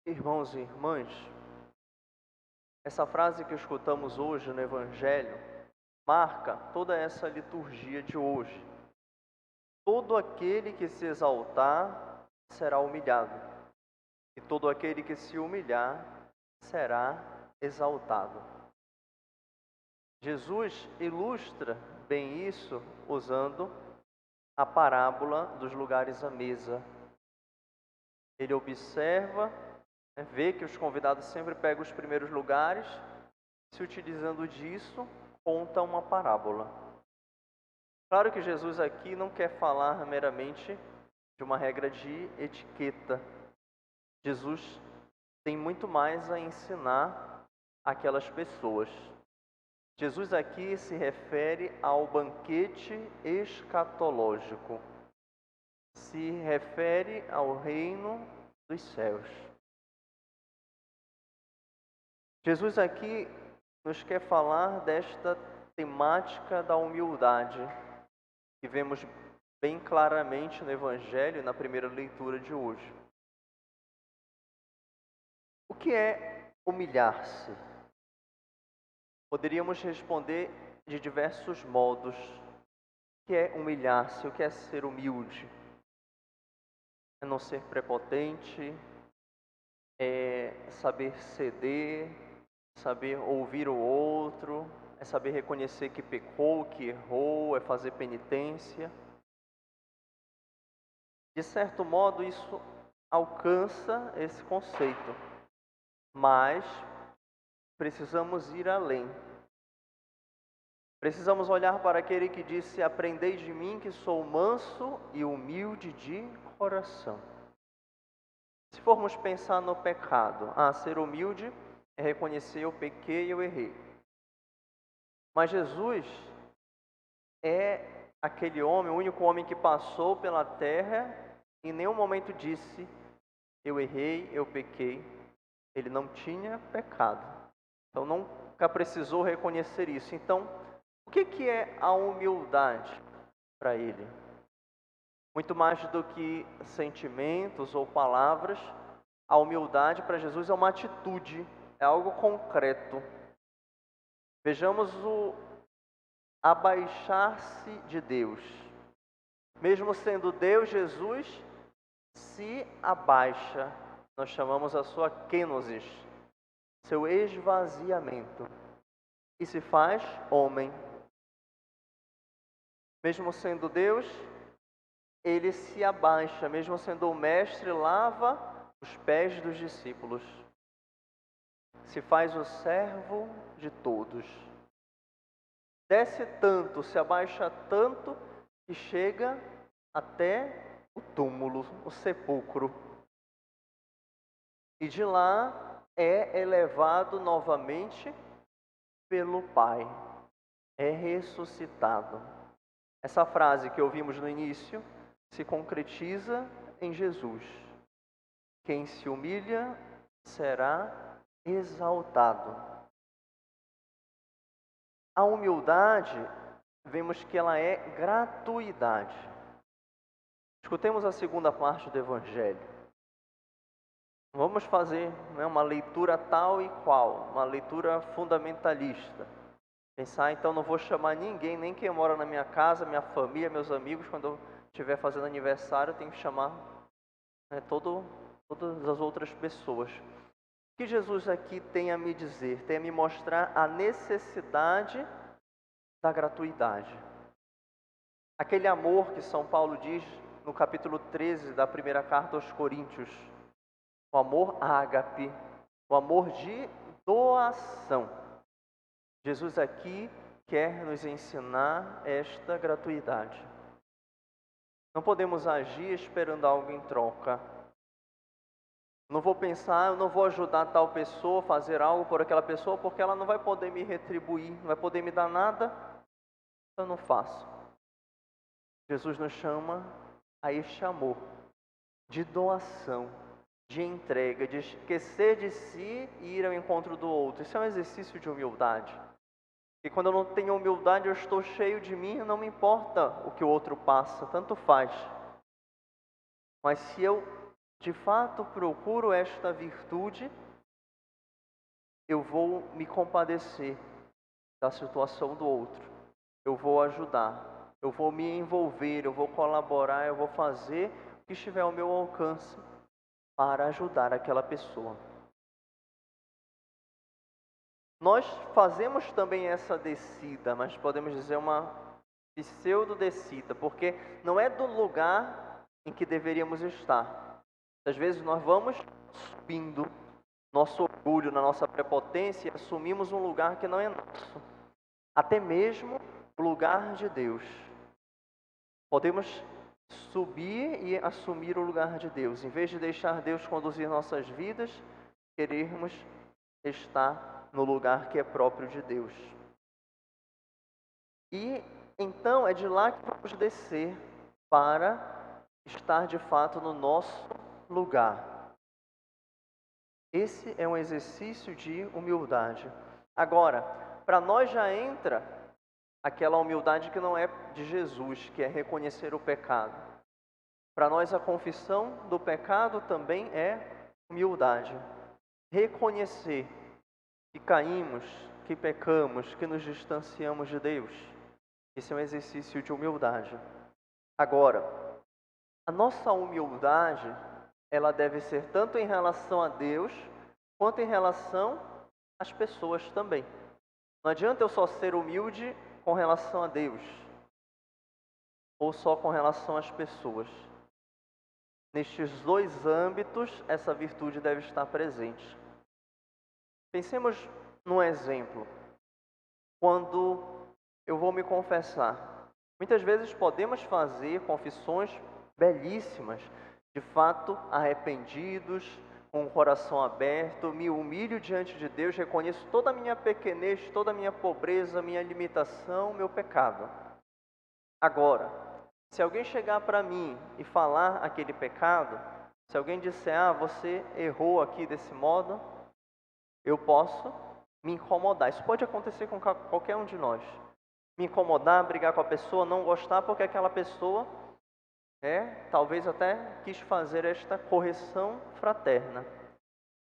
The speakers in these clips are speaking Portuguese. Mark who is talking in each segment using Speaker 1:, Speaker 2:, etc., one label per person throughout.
Speaker 1: Irmãos e irmãs, essa frase que escutamos hoje no Evangelho marca toda essa liturgia de hoje. Todo aquele que se exaltar será humilhado, e todo aquele que se humilhar será exaltado. Jesus ilustra bem isso usando a parábola dos lugares à mesa. Ele observa, vê que os convidados sempre pegam os primeiros lugares, se utilizando disso, conta uma parábola. Claro que Jesus aqui não quer falar meramente de uma regra de etiqueta. Jesus tem muito mais a ensinar aquelas pessoas. Jesus aqui se refere ao banquete escatológico, se refere ao reino dos céus. Jesus aqui nos quer falar desta temática da humildade, que vemos bem claramente no Evangelho, na primeira leitura de hoje. O que é humilhar-se? Poderíamos responder de diversos modos. O que é humilhar-se? O que é ser humilde? É não ser prepotente, é saber ceder, saber ouvir o outro, é saber reconhecer que pecou, que errou, é fazer penitência. De certo modo, isso alcança esse conceito, mas precisamos ir além. Precisamos olhar para aquele que disse: "Aprendei de mim, que sou manso e humilde de coração." Se formos pensar no pecado, ser humilde é reconhecer eu pequei, eu errei. Mas Jesus é aquele homem, o único homem que passou pela terra e em nenhum momento disse: "Eu errei, eu pequei." Ele não tinha pecado, então nunca precisou reconhecer isso. Então, o que é a humildade para ele? Muito mais do que sentimentos ou palavras, a humildade para Jesus é uma atitude, é algo concreto. Vejamos o abaixar-se de Deus. Mesmo sendo Deus, Jesus se abaixa. Nós chamamos a sua kenosis, seu esvaziamento, e se faz homem. Mesmo sendo Deus, ele se abaixa, mesmo sendo o mestre, lava os pés dos discípulos. Se faz o servo de todos. Desce tanto, se abaixa tanto, que chega até o túmulo, o sepulcro. E de lá é elevado novamente pelo Pai. É ressuscitado. Essa frase que ouvimos no início se concretiza em Jesus. Quem se humilha será exaltado. A humildade, vemos que ela é gratuidade. Escutemos a segunda parte do Evangelho. Vamos fazer uma leitura tal e qual, uma leitura fundamentalista. Pensar, então não vou chamar ninguém, nem quem mora na minha casa, minha família, meus amigos, quando eu estiver fazendo aniversário, eu tenho que chamar todas as outras pessoas. O que Jesus aqui tem a me dizer? Tem a me mostrar a necessidade da gratuidade. Aquele amor que São Paulo diz no capítulo 13 da primeira carta aos Coríntios. O amor ágape, o amor de doação. Jesus aqui quer nos ensinar esta gratuidade. Não podemos agir esperando algo em troca. Não vou pensar, eu não vou ajudar tal pessoa a fazer algo por aquela pessoa, porque ela não vai poder me retribuir, não vai poder me dar nada, eu não faço. Jesus nos chama a este amor de doação, de entrega, de esquecer de si e ir ao encontro do outro. Isso é um exercício de humildade. E quando eu não tenho humildade, eu estou cheio de mim, não me importa o que o outro passa, tanto faz. Mas se eu de fato procuro esta virtude, eu vou me compadecer da situação do outro, eu vou ajudar, eu vou me envolver, eu vou colaborar, eu vou fazer o que estiver ao meu alcance para ajudar aquela pessoa. Nós fazemos também essa descida, mas podemos dizer uma pseudo-descida, porque não é do lugar em que deveríamos estar. Às vezes nós vamos subindo nosso orgulho, na nossa prepotência, e assumimos um lugar que não é nosso, até mesmo o lugar de Deus. Podemos subir e assumir o lugar de Deus, em vez de deixar Deus conduzir nossas vidas, querermos estar no lugar que é próprio de Deus. E então é de lá que vamos descer para estar de fato no nosso lugar. Esse é um exercício de humildade. Agora, para nós já entra aquela humildade que não é de Jesus, que é reconhecer o pecado. Para nós a confissão do pecado também é humildade. Reconhecer que caímos, que pecamos, que nos distanciamos de Deus. Esse é um exercício de humildade. Agora, a nossa humildade, ela deve ser tanto em relação a Deus, quanto em relação às pessoas também. Não adianta eu só ser humilde com relação a Deus, ou só com relação às pessoas. Nestes dois âmbitos, essa virtude deve estar presente. Pensemos num exemplo. Quando eu vou me confessar, muitas vezes podemos fazer confissões belíssimas, de fato arrependidos, com o coração aberto, me humilho diante de Deus, reconheço toda a minha pequenez, toda a minha pobreza, minha limitação, meu pecado. Agora, se alguém chegar para mim e falar aquele pecado, se alguém disser, você errou aqui desse modo, eu posso me incomodar. Isso pode acontecer com qualquer um de nós. Me incomodar, brigar com a pessoa, não gostar porque aquela pessoa talvez até quis fazer esta correção fraterna.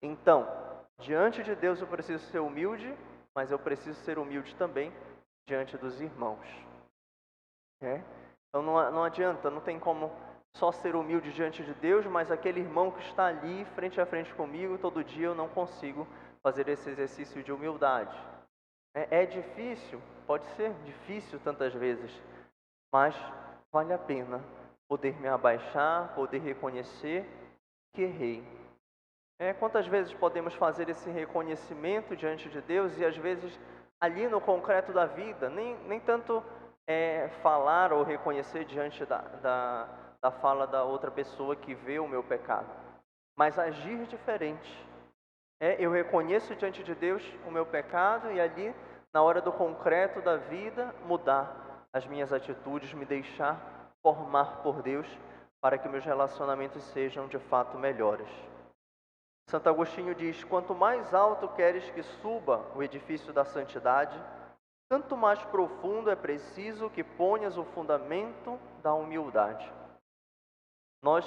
Speaker 1: Então, diante de Deus eu preciso ser humilde, mas eu preciso ser humilde também diante dos irmãos. Então não adianta, não tem como só ser humilde diante de Deus, mas aquele irmão que está ali frente a frente comigo, todo dia eu não consigo fazer esse exercício de humildade. É difícil, pode ser difícil tantas vezes, mas vale a pena poder me abaixar, poder reconhecer que errei. Quantas vezes podemos fazer esse reconhecimento diante de Deus e às vezes ali no concreto da vida, nem tanto falar ou reconhecer diante da fala da outra pessoa que vê o meu pecado, mas agir diferente. Eu reconheço diante de Deus o meu pecado e ali, na hora do concreto da vida, mudar as minhas atitudes, me deixar formar por Deus para que meus relacionamentos sejam de fato melhores. Santo Agostinho diz: quanto mais alto queres que suba o edifício da santidade, tanto mais profundo é preciso que ponhas o fundamento da humildade. Nós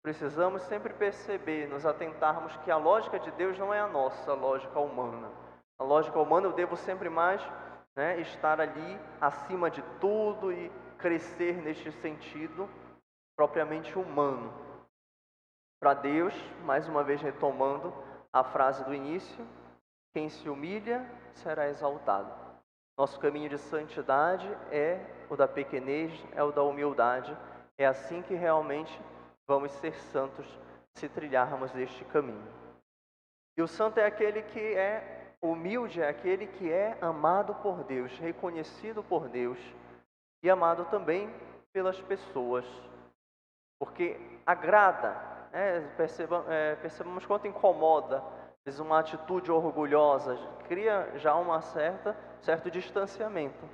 Speaker 1: precisamos sempre perceber, nos atentarmos que a lógica de Deus não é a nossa lógica humana. A lógica humana eu devo sempre mais estar ali acima de tudo e crescer neste sentido propriamente humano. Para Deus, mais uma vez retomando a frase do início, quem se humilha será exaltado. Nosso caminho de santidade é o da pequenez, é o da humildade. É assim que realmente vamos ser santos se trilharmos este caminho. E o santo é aquele que é humilde, é aquele que é amado por Deus, reconhecido por Deus e amado também pelas pessoas, porque agrada, percebamos quanto incomoda, às vezes uma atitude orgulhosa, cria já certo distanciamento.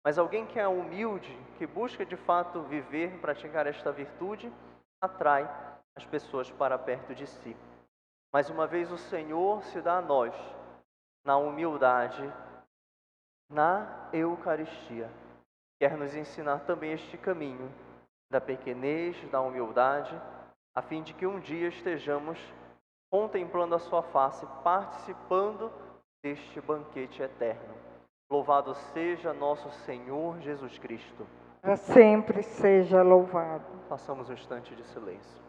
Speaker 1: Mas alguém que é humilde, que busca de fato viver, praticar esta virtude, atrai as pessoas para perto de si. Mais uma vez o Senhor se dá a nós, na humildade, na Eucaristia. Quer nos ensinar também este caminho da pequenez, da humildade, a fim de que um dia estejamos contemplando a sua face, participando deste banquete eterno. Louvado seja nosso Senhor Jesus Cristo.
Speaker 2: Para sempre seja louvado.
Speaker 1: Façamos um instante de silêncio.